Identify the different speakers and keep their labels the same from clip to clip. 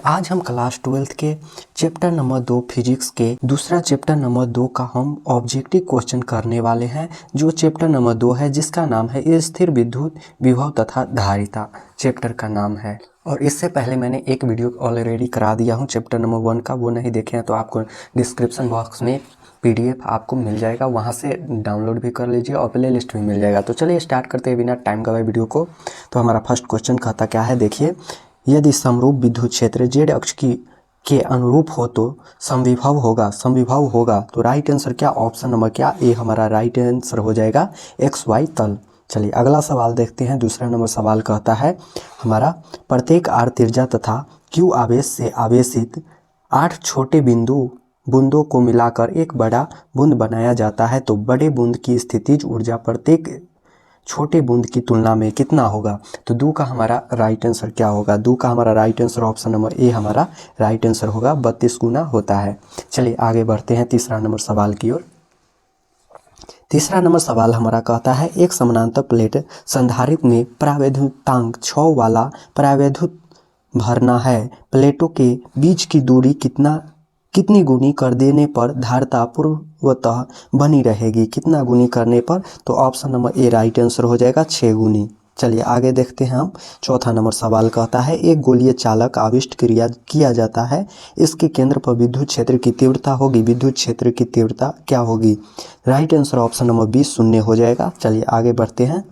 Speaker 1: आज हम class 12th के चैप्टर नंबर 2 फिजिक्स के दूसरा चैप्टर नंबर 2 का हम ऑब्जेक्टिव क्वेश्चन करने वाले हैं, जो चैप्टर नंबर 2 है, जिसका नाम है स्थिर विद्युत विभव तथा धारिता। चैप्टर का नाम है। और इससे पहले मैंने एक वीडियो ऑलरेडी करा दिया हूं चैप्टर नंबर 1 का, वो नहीं देखे हैं तो आपको डिस्क्रिप्शन बॉक्स में PDF आपको मिल जाएगा, वहां से डाउनलोड भी कर लीजिए और प्ले लिस्ट भी मिल जाएगा। तो चलिए स्टार्ट करते हैं बिना टाइम गवाए वीडियो को। तो हमारा फर्स्ट क्वेश्चन कहता क्या है, देखिए, यदि समरूप विद्युत क्षेत्र z अक्ष के अनुरूप हो तो समविभव होगा। तो राइट आंसर क्या, ऑप्शन नंबर क्या, ए हमारा राइट आंसर हो जाएगा XY तल। चलिए अगला सवाल देखते हैं। दूसरा नंबर सवाल कहता है हमारा, प्रत्येक r त्रिज्या तथा q आवेश से आवेशित 8 छोटे बूंदों को मिलाकर एक बड़ा बूंद बनाया जाता है, तो बड़े बूंद की स्थितिज ऊर्जा प्रत्येक छोटे बूंद की तुलना में कितना होगा। तो दो का हमारा राइट आंसर क्या होगा, दो का हमारा राइट आंसर ऑप्शन नंबर ए हमारा राइट आंसर होगा, 32 गुना होता है। चलिए आगे बढ़ते हैं तीसरा नंबर सवाल की ओर। तीसरा नंबर सवाल हमारा कहता है, एक समानांतर प्लेट संधारित्र में प्रावैद्युतांक 6 वाला प्रावैद्युत भरना है। प्लेटों के बीच की दूरी कितनी गुनी कर देने पर धारिता पूर्वतः बनी रहेगी, कितना गुनी करने पर। तो ऑप्शन नंबर ए राइट आंसर हो जाएगा 6 गुनी। चलिए आगे देखते हैं हम। चौथा नंबर सवाल कहता है, एक गोलीय चालक आविष्ट किया जाता है, इसके केंद्र पर विद्युत क्षेत्र की तीव्रता होगी, विद्युत क्षेत्र की तीव्रता क्या होगी। राइट आंसर ऑप्शन नंबर 20 शून्य हो जाएगा। चलिए आगे बढ़ते हैं,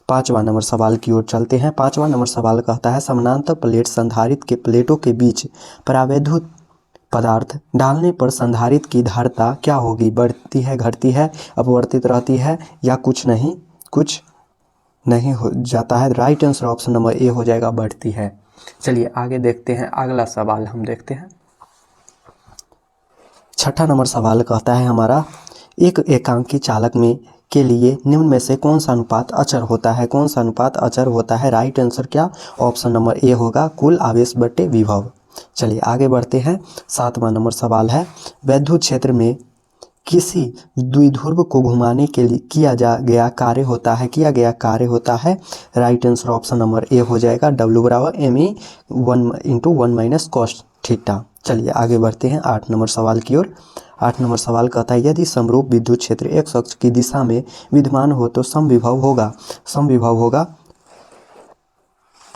Speaker 1: पांचवा नंबर सवाल की ओर चलते हैं। पांचवा नंबर सवाल कहता है, समानांतर प्लेट संधारित्र के प्लेटों के बीच प्रावैद्युत पदार्थ डालने पर संधारित्र की धारिता क्या होगी, बढ़ती है, घटती है, अपवर्तित रहती है या कुछ नहीं हो जाता है। राइट आंसर ऑप्शन नंबर ए हो जाएगा, बढ़ती है। चलिए आगे देखते हैं, अगला सवाल हम देखते हैं। छठा नंबर सवाल कहता है हमारा, एक एकांकी चालक में के लिए निम्न में से कौन सा अनुपात अचर होता है। राइट आंसर क्या, ऑप्शन नंबर ए होगा, कुल आवेश बटे विभव। चलिए आगे बढ़ते हैं। सातवां नंबर सवाल है, वैद्युत क्षेत्र में किसी द्विध्रुव को घुमाने के लिए किया गया कार्य होता है। राइट आंसर ऑप्शन नंबर ए हो जाएगा, W बराबर ME 1 × 1 - cos थीटा। चलिए आगे बढ़ते हैं 8 नंबर सवाल की ओर। 8 नंबर सवाल कहता है, यदि समरूप विद्युत क्षेत्र x अक्ष की दिशा में विद्यमान हो तो समविभव होगा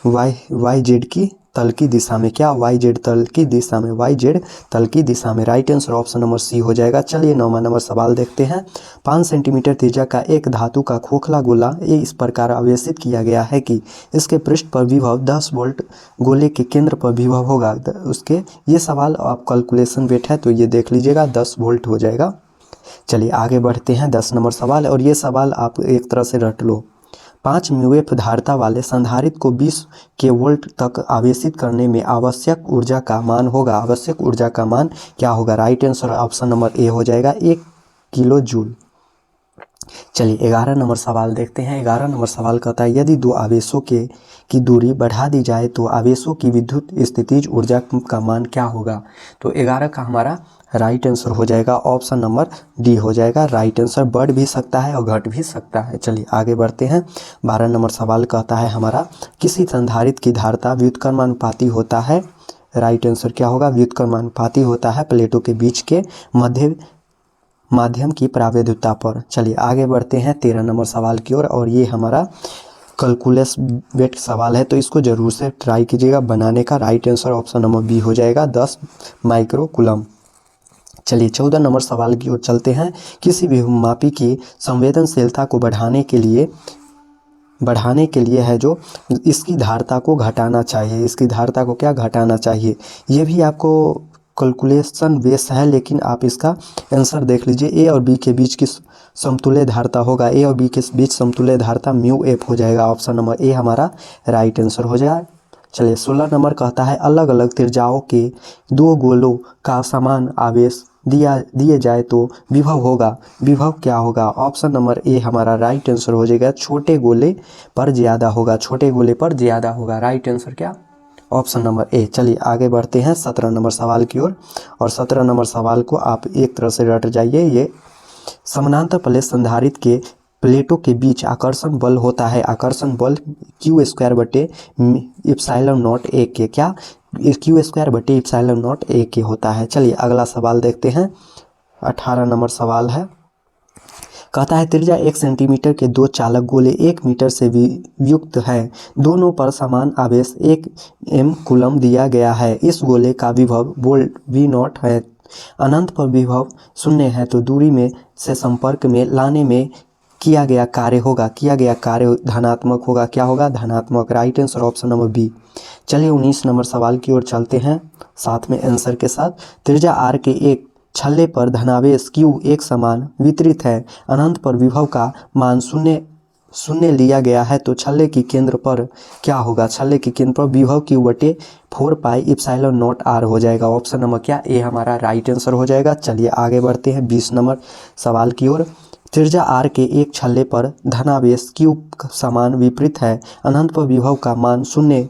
Speaker 1: YZ की तल की दिशा में। क्या, YZ तल की दिशा में। Right answer option number C हो जाएगा। चलिए 9वां नंबर सवाल देखते हैं। 5 सेंटीमीटर त्रिज्या का एक धातु का खोखला गोला इस प्रकार आवेशित किया गया है कि इसके पृष्ठ पर विभव 10 वोल्ट, गोले के केंद्र पर विभव होगा उसके। ये सवाल आप कैलकुलेशन वेट है तो ये देख लीजिएगा, 10 वोल्ट हो जाएगा। चलिए आगे बढ़ते हैं 10 नंबर सवाल, और ये सवाल आप एक तरह से रट लो। 5 म्यूएफ धारिता वाले संधारित्र को 20 के वोल्ट तक आवेशित करने में आवश्यक ऊर्जा का मान क्या होगा। राइट आंसर ऑप्शन नंबर ए हो जाएगा, 1 किलो जूल। चलिए 11 नंबर सवाल देखते हैं। 11 नंबर सवाल कहता है, यदि दो आवेशों की दूरी बढ़ा दी जाए तो आवेशों की विद्युत स्थितिज ऊर्जा का मान क्या होगा। तो 11 का हमारा राइट आंसर हो जाएगा, ऑप्शन नंबर डी हो जाएगा। राइट आंसर बढ़ भी सकता है और घट भी सकता है। चलिए आगे बढ़ते हैं। 12 नंबर सवाल कहता है हमारा, किसी संधारित्र की धारिता व्युत्क्रमानुपाती होता है। राइट आंसर क्या होगा, व्युत्क्रमानुपाती होता है प्लेटों के बीच के माध्यम की प्रावैद्युता पर। चलिए आगे बढ़ते हैं 13 नंबर सवाल की ओर, और ये हमारा कैलकुलस वेट सवाल है, तो इसको जरूर से ट्राई कीजिएगा बनाने का। Right answer option number B हो जाएगा, 10 माइक्रो कूलम। चलिए 14 नंबर सवाल की ओर चलते हैं। किसी भी मापी की संवेदनशीलता को बढ़ाने के लिए है जो इसकी धारिता को घटाना चाहिए, घटाना चाहिए। ये भी आपको कैलकुलेशन बेस है, लेकिन आप इसका आंसर देख लीजिए। ए और बी के बीच की समतुल्य धारिता होगा, ए और बी के बीच समतुल्य धारिता μF हो जाएगा। ऑप्शन नंबर ए हमारा राइट आंसर हो जाएगा। चलिए 16 नंबर कहता है, अलग अलग त्रिज्याओं के दो गोलों का समान आवेश दिए जाए तो विभव क्या होगा। ऑप्शन नंबर ए हमारा राइट आंसर हो जाएगा, छोटे गोले पर ज्यादा होगा। राइट आंसर क्या, ऑप्शन नंबर ए। चलिए आगे बढ़ते हैं 17 नंबर सवाल की ओर, और 17 नंबर सवाल को आप एक तरह से रट जाइए। ये समानांतर प्लेट संधारित्र के प्लेटों के बीच आकर्षण बल होता है, आकर्षण बल क्यू स्क्वायर बटे इप्सिलॉन नॉट ए के, क्या क्यू स्क्वायर बटे इप्सिलॉन नॉट ए के होता है। चलिए अगला सवाल देखते हैं, 18 नंबर सवाल है। कहता है त्रिज्या 1 सेंटीमीटर के दो चालक गोले 1 मीटर से युक्त है, दोनों पर समान आवेश 1 m कूलम दिया गया है। इस गोले का विभव वोल्ट V0 है, अनंत पर विभव 0 है, तो दूरी में से संपर्क में लाने में किया गया कार्य धनात्मक होगा। क्या होगा? धनात्मक। Right answer option number B. चलिए 19 नंबर सवाल की ओर चलते हैं साथ में आंसर के साथ। त्रिज्या r के एक छल्ले पर धनावेश q एक समान वितरित है, अनंत पर विभव का मान शून्य लिया गया है, तो छल्ले की केंद्र पर क्या होगा? छल्ले की केंद्र पर विभव q बटे 4 पाई इप्सिलॉन नॉट r हो जाएगा। ऑप्शन नंबर क्या? ए हमारा राइट आंसर हो जाएगा। चलिए आगे बढ़ते हैं 20 नंबर सवाल की ओर। त्रिज्या r के एक छल्ले पर धनावेश q समान विपरीत है, अनंत पर विभव का मान 0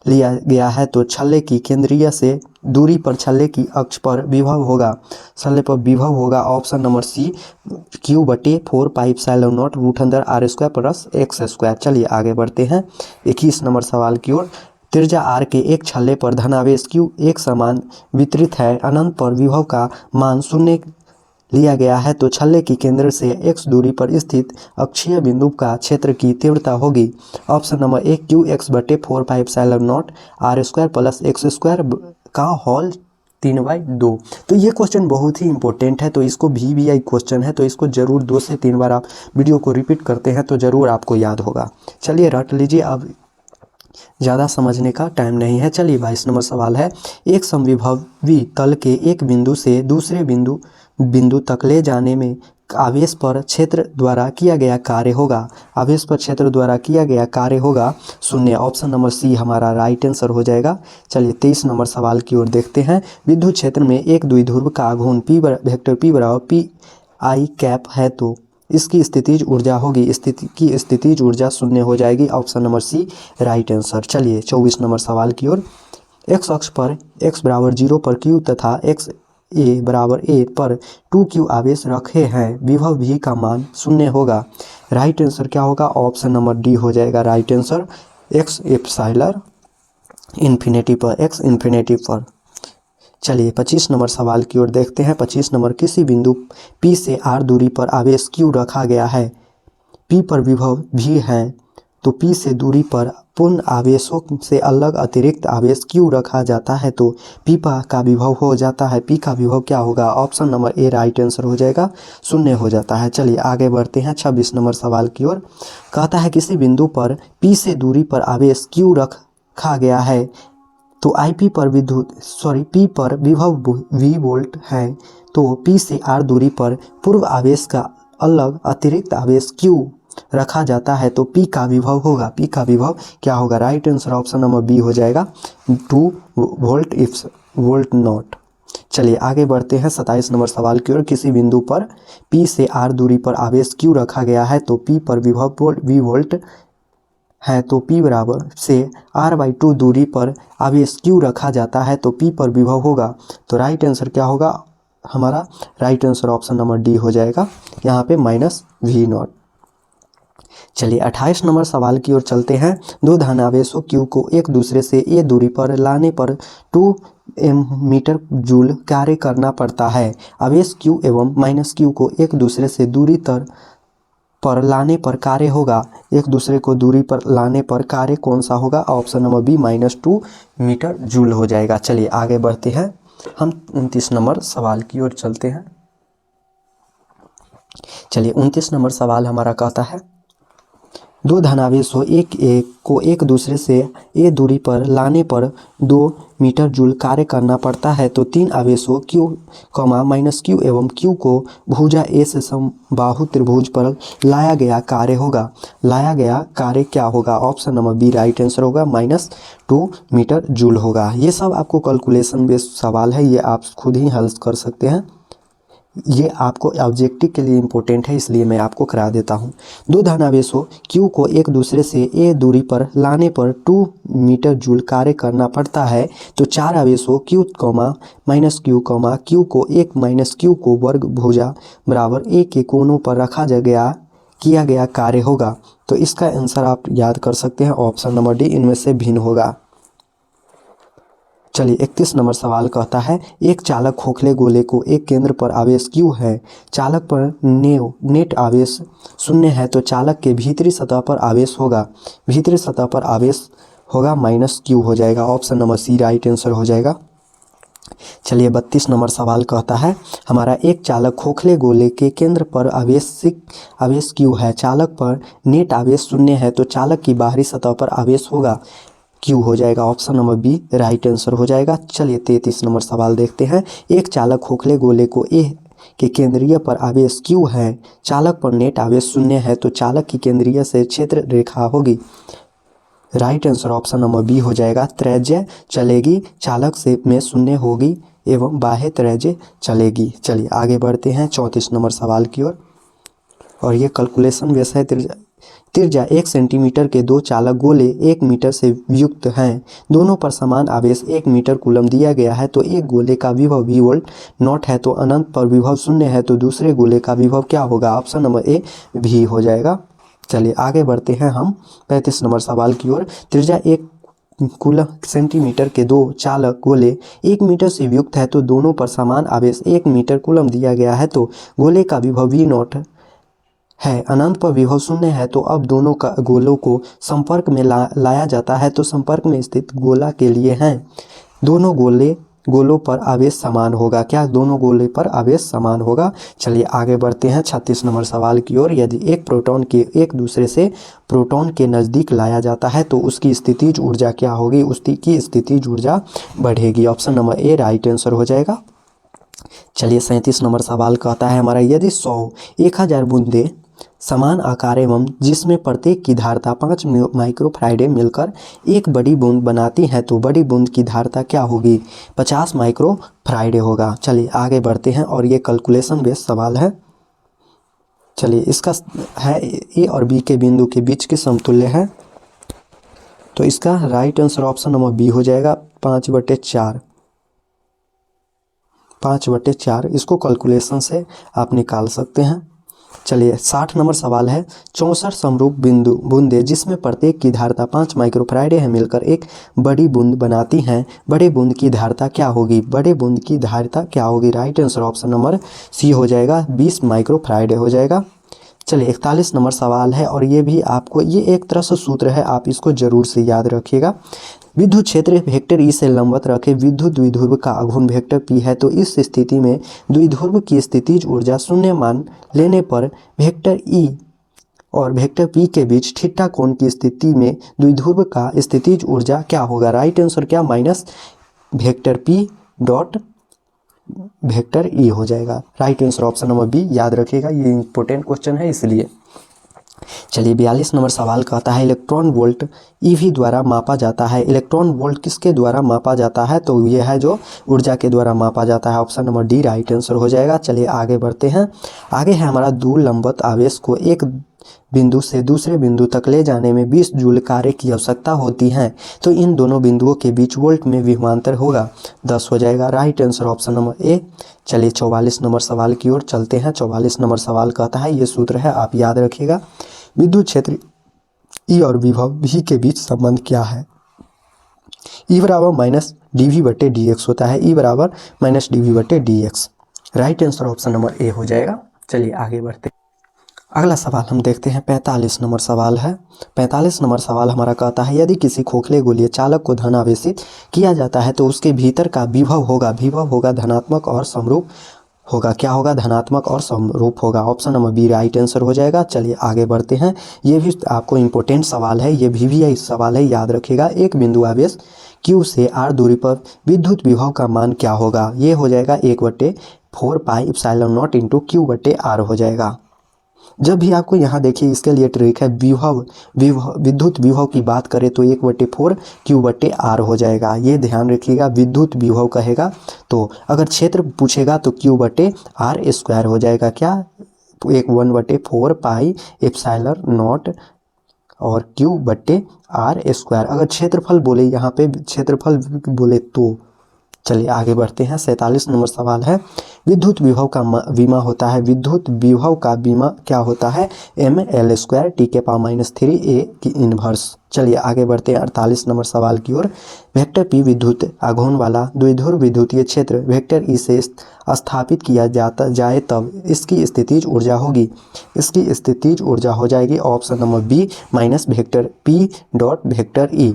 Speaker 1: लिया गया है, तो छल्ले की केंद्रीय से दूरी पर छल्ले की अक्ष पर विभव होगा, छल्ले पर विभव होगा। ऑप्शन नंबर सी, q बटे 4 पाई इप्सिलॉन नॉट रूट अंदर r square plus x square. चलिए आगे बढ़ते हैं 21 नंबर सवाल की ओर। त्रिज्या r के एक छल्ले पर धनावेश q एक समान वितरित है, अनंत पर विभव का मान 0 लिया गया है, तो छल्ले की केंद्र से x दूरी पर स्थित अक्षीय बिंदु का क्षेत्र की तीव्रता होगी। Option number A, Q X बटे 4 pi epsilon naught r square plus x square का होल 3/2। तो ये क्वेश्चन बहुत ही इंपॉर्टेंट है, तो इसको VBI क्वेश्चन है, तो इसको जरूर 2 से 3 बार आप वीडियो को रिपीट करते हैं तो ज़रूर आपको याद होगा। चलिए रट लीजिए, अब ज़्यादा समझने का टाइम नहीं है। चलिए 22 नंबर सवाल है। एक समविभवी तल के एक बिंदु से दूसरे बिंदु तक ले जाने में आवेश पर क्षेत्र द्वारा किया गया कार्य होगा, आवेश पर क्षेत्र द्वारा किया गया कार्य होगा 0। ऑप्शन नंबर सी हमारा राइट आंसर हो जाएगा। चलिए 23 नंबर सवाल की ओर देखते हैं। विद्युत क्षेत्र में एक द्विध्रुव का आघूर्ण वेक्टर P बराबर PI कैप है, तो इसकी स्थितिज ऊर्जा होगी, स्थितिज ऊर्जा 0 हो जाएगी। Option number C right answer. चलिए 24 नंबर सवाल की ओर। x अक्ष पर x बराबर 0 पर q तथा x a बराबर a पर 2q आवेश रखे हैं, विभव v का मान 0 होगा। राइट आंसर क्या होगा? ऑप्शन नंबर डी हो जाएगा right answer. x epsilon infinity पर। चलिए 25 नंबर सवाल की ओर देखते हैं। 25 नंबर, किसी बिंदु P से R दूरी पर आवेश Q रखा गया है, P पर विभव V है, तो P से दूरी पर पूर्ण आवेशों से अलग अतिरिक्त आवेश Q रखा जाता है, तो P का विभव हो जाता है, P का विभव क्या होगा? ऑप्शन नंबर ए राइट आंसर हो जाएगा, 0 हो जाता है। चलिए आगे बढ़ते हैं 26 नंबर सवाल की ओर। कहता है किसी बिंदु पर P से दूरी पर आवेश Q रखा गया है, तो P पर विभव V वोल्ट है, तो P से R दूरी पर पूर्व आवेश का अलग अतिरिक्त आवेश Q रखा जाता है, तो P का विभव होगा, P का विभव क्या होगा? Right answer option number B हो जाएगा, 2 वोल्ट इफ वोल्ट नॉट। चलिए आगे बढ़ते हैं 27 नंबर सवाल की ओर। किसी बिंदु पर P से R दूरी पर आवेश Q रखा गया है, तो P पर विभव V वोल्ट है, तो P बराबर से R/2 दूरी पर आवेश Q रखा जाता है, तो P पर विभव होगा। तो राइट आंसर क्या होगा हमारा? Right answer option number D हो जाएगा, यहाँ पे -V0। चलिए 28 नंबर सवाल की ओर चलते हैं। दो धनावेशों Q को एक दूसरे से a दूरी पर लाने पर 2 मीटर जूल कार्य करना पड़ता है। आवेश Q एवं -Q को एक दूसरे से दूरी पर लाने पर कार्य होगा, एक दूसरे को दूरी पर लाने पर कार्य कौन सा होगा? Option number B, -2 metre joule हो जाएगा। चलिए आगे बढ़ते हैं, हम 29 नंबर सवाल की ओर चलते हैं। चलिए 29 नंबर सवाल हमारा कहता है दो धनावेशों को एक दूसरे से a दूरी पर लाने पर 2 मीटर जूल कार्य करना पड़ता है, तो तीन आवेशों Q, -Q एवं Q को भुजा A से समबाहु त्रिभुज पर लाया गया कार्य होगा। लाया गया कार्य क्या होगा? Option number B right answer होगा, -2 मीटर जूल होगा। ये सब आपको कैलकुलेशन बेस्ड सवाल है, ये आप खुद ही हल कर सकते हैं, ये आपको ऑब्जेक्टिव के लिए इम्पोर्टेंट है, इसलिए मैं आपको करा देता हूँ। दो धनावेशों Q को एक दूसरे से a दूरी पर लाने पर 2 मीटर जूल कार्य करना पड़ता है, तो चार आवेशों Q, Q को एक -Q को वर्ग भुजा बराबर a के कोनों पर रखा गया किया गया कार्य होगा। तो इसका आंसर आप याद कर सकते हैं, ऑप्शन नंबर डी इनमें से भिन्न होगा। चलिए 31 नंबर सवाल कहता है, एक चालक खोखले गोले को एक केंद्र पर आवेश Q है, चालक पर नेट आवेश 0 है, तो चालक के भीतरी सतह पर आवेश होगा, भीतरी सतह पर आवेश होगा -Q हो जाएगा। Option number C right answer हो जाएगा। चलिए 32 नंबर सवाल कहता है हमारा, एक चालक खोखले गोले के केंद्र पर आवेश Q है, चालक पर नेट आवेश 0 है, तो चालक की बाहरी सतह पर आवेश होगा, Q हो जाएगा। Option number B right answer हो जाएगा। चलिए 33 नंबर सवाल देखते हैं, एक चालक खोखले गोले को ए के केंद्रीय पर आवेश Q है, चालक पर नेट आवेश 0 है, तो चालक की केंद्रीय से क्षेत्र रेखा होगी। Right answer option number B हो जाएगा। त्रिज्या चलेगी, चालक से में 0 होगी एवं बाह्य त्रिज्या चलेगी। चलिए आगे बढ़ते हैं 34 नंबर सवाल की ओर, और ये कैलकुलेशन वैसा है। त्रिज्या 1 सेंटीमीटर के दो चालक गोले 1 मीटर से युक्त हैं, दोनों पर समान आवेश 1 मीटर कूलम दिया गया है, तो एक गोले का विभव V वोल्ट नॉट है, तो अनंत पर विभव 0 है, तो दूसरे गोले का विभव क्या होगा? ऑप्शन नंबर ए V हो जाएगा। चलिए आगे बढ़ते हैं हम 35 नंबर सवाल की ओर। त्रिज्या 1 कूलम सेंटीमीटर के दो चालक गोले 1 मीटर से युक्त है, तो दोनों पर समान आवेश 1 मीटर कूलम दिया गया है, तो गोले का विभव V नॉट है, अनंत पर विभव 0 है, तो अब दोनों का गोलों को संपर्क में लाया जाता है, तो संपर्क में स्थित गोला के लिए हैं दोनों गोलों पर आवेश समान होगा। क्या? दोनों गोले पर आवेश समान होगा। चलिए आगे बढ़ते हैं 36 नंबर सवाल की ओर। यदि एक प्रोटॉन के एक दूसरे से प्रोटॉन के नज़दीक लाया जाता है, तो उसकी स्थितिज ऊर्जा क्या होगी? उसकी स्थितिज ऊर्जा बढ़ेगी। ऑप्शन नंबर ए राइट आंसर हो जाएगा। चलिए 37 नंबर सवाल कहता है हमारा, यदि 1000 बूंदे समान आकार एवं जिसमें प्रत्येक की धारता 5 माइक्रोफैराड मिलकर एक बड़ी बूंद बनाती है, तो बड़ी बूंद की धारता क्या होगी? 50 माइक्रोफैराड होगा। चलिए आगे बढ़ते हैं, और ये कैलकुलेशन बेस्ड सवाल है। चलिए इसका है ए और बी के बिंदु के बीच के समतुल्य है, तो इसका right answer option number B हो जाएगा। 5/4 5/4 इसको कैलकुलेशन से आप निकाल सकते हैं। चलिए 60 नंबर सवाल है, 64 समरूप बूंदे जिसमें प्रत्येक की धारता 5 माइक्रोफैराड है मिलकर एक बड़ी बूंद बनाती हैं, बड़े बूंद की धारता क्या होगी? बड़े बूंद की धारता क्या होगी? Right answer option number C हो जाएगा, 20 माइक्रोफैराड हो जाएगा। चलिए 41 नंबर सवाल है, और ये भी आपको, ये एक तरह से सूत्र है, आप इसको जरूर से याद रखिएगा। विद्युत क्षेत्र वेक्टर ई से लंबवत रखे विद्युत द्विध्रुव का आघूर्ण वेक्टर पी है, तो इस स्थिति में द्विध्रुव की स्थितिज ऊर्जा 0 मान लेने पर वेक्टर ई और वेक्टर पी के बीच थीटा कोण की स्थिति में द्विध्रुव का स्थितिज ऊर्जा क्या होगा? राइट आंसर क्या? Minus vector P dot vector E हो जाएगा। Right answer option number B याद रखिएगा, ये इंपॉर्टेंट क्वेश्चन है इसलिए। चलिए 42 नंबर सवाल कहता है, इलेक्ट्रॉन वोल्ट ईवी द्वारा मापा जाता है। इलेक्ट्रॉन वोल्ट किसके द्वारा मापा जाता है? तो यह है जो ऊर्जा के द्वारा मापा जाता है। Option number D right answer हो जाएगा। चलिए आगे बढ़ते हैं। आगे है हमारा, दूर लंबवत आवेश को एक बिंदु से दूसरे बिंदु तक ले जाने में 20 जूल कार्य की आवश्यकता होती है, तो इन दोनों बिंदुओं के बीच वोल्ट में विभवांतर होगा, 10 हो जाएगा। राइट आंसर ऑप्शन नंबर ए। चलिए 44 नंबर सवाल की ओर चलते हैं। 44 नंबर सवाल कहता है, ये सूत्र है, आप याद रखिएगा। विद्युत क्षेत्र ई और विभव V के बीच संबंध क्या है? E बराबर माइनस dV/dx होता है। E बराबर minus dV/dx। Right answer option number ए हो जाएगा। चलिए आगे बढ़ते हैं। अगला सवाल हम देखते हैं, 45 नंबर सवाल है। 45 नंबर सवाल हमारा कहता है, यदि किसी खोखले गोलीय चालक को धनावेशित किया जाता है, तो उसके भीतर का विभव होगा धनात्मक और समरूप होगा। क्या होगा? धनात्मक और समरूप होगा। Option number B right answer हो जाएगा। चलिए आगे बढ़ते हैं। ये भी आपको इम्पोर्टेंट सवाल है, ये भी सवाल है, याद रखिएगा। एक बिंदु आवेश Q से r दूरी पर विद्युत विभव का मान क्या होगा? ये हो जाएगा 1/4 pi epsilon not into Q/r हो जाएगा। जब भी आपको यहाँ देखिए, इसके लिए ट्रिक है, विद्युत विभव की बात करें तो 1/4 Q/r हो जाएगा। ये ध्यान रखिएगा, विद्युत विभव कहेगा तो अगर क्षेत्र पूछेगा तो Q/r² हो जाएगा। क्या? 1/4 पाई एप्सिलॉन नॉट और Q/r²। अगर क्षेत्रफल बोले, यहाँ पे क्षेत्रफल बोले तो चलिए आगे बढ़ते हैं। 47 नंबर सवाल है, विद्युत विभव का बीमा होता है। विद्युत विभव का बीमा क्या होता है? mL² T⁻³ A की इनवर्स। चलिए आगे बढ़ते हैं 48 नंबर सवाल की ओर। वेक्टर P विद्युत आघूर्ण वाला द्विध्रुव विद्युतीय क्षेत्र वेक्टर E से स्थापित किया जाए तब इसकी स्थितिज ऊर्जा होगी। इसकी स्थितिज ऊर्जा हो जाएगी option number B minus vector P dot vector E।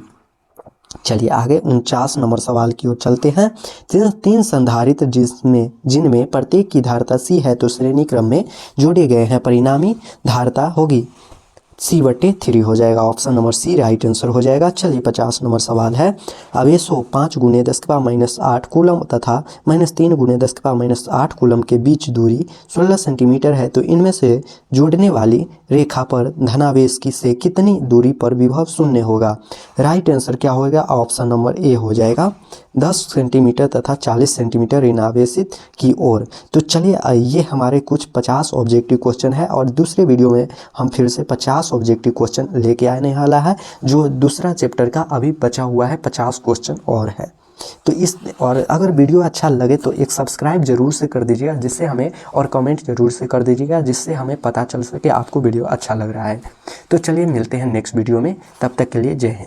Speaker 1: चलिए आगे 49 नंबर सवाल की ओर चलते हैं। तीन संधारित्र जिनमें प्रत्येक की धारिता C है तो श्रेणी क्रम में जोड़े गए हैं, परिणामी धारिता होगी C/3 हो जाएगा। Option number C right answer हो जाएगा। चलिए 50 नंबर सवाल है, आवेशों 5 × 10⁻8 कूलम तथा -3 × 10⁻8 कूलम के बीच दूरी 16 सेंटीमीटर है तो इनमें से जोड़ने वाली रेखा पर धनावेश की से कितनी दूरी पर विभव शून्य होगा? राइट आंसर क्या होगा? ऑप्शन नंबर ए हो जाएगा, 10 सेंटीमीटर तथा 40 सेंटीमीटर ऋणावेशित की ओर। तो चलिए ये हमारे कुछ 50 ऑब्जेक्टिव क्वेश्चन है और दूसरे वीडियो में हम फिर से 50 ऑब्जेक्टिव क्वेश्चन लेके आने वाला है, जो दूसरा चैप्टर का अभी बचा हुआ है 50 क्वेश्चन और है। तो और अगर वीडियो अच्छा लगे तो एक सब्सक्राइब जरूर से कर दीजिएगा जिससे हमें, और कमेंट जरूर से कर दीजिएगा जिससे हमें पता चल सके आपको वीडियो अच्छा लग रहा है। तो चलिए मिलते हैं नेक्स्ट वीडियो में, तब तक के लिए जय हिंद।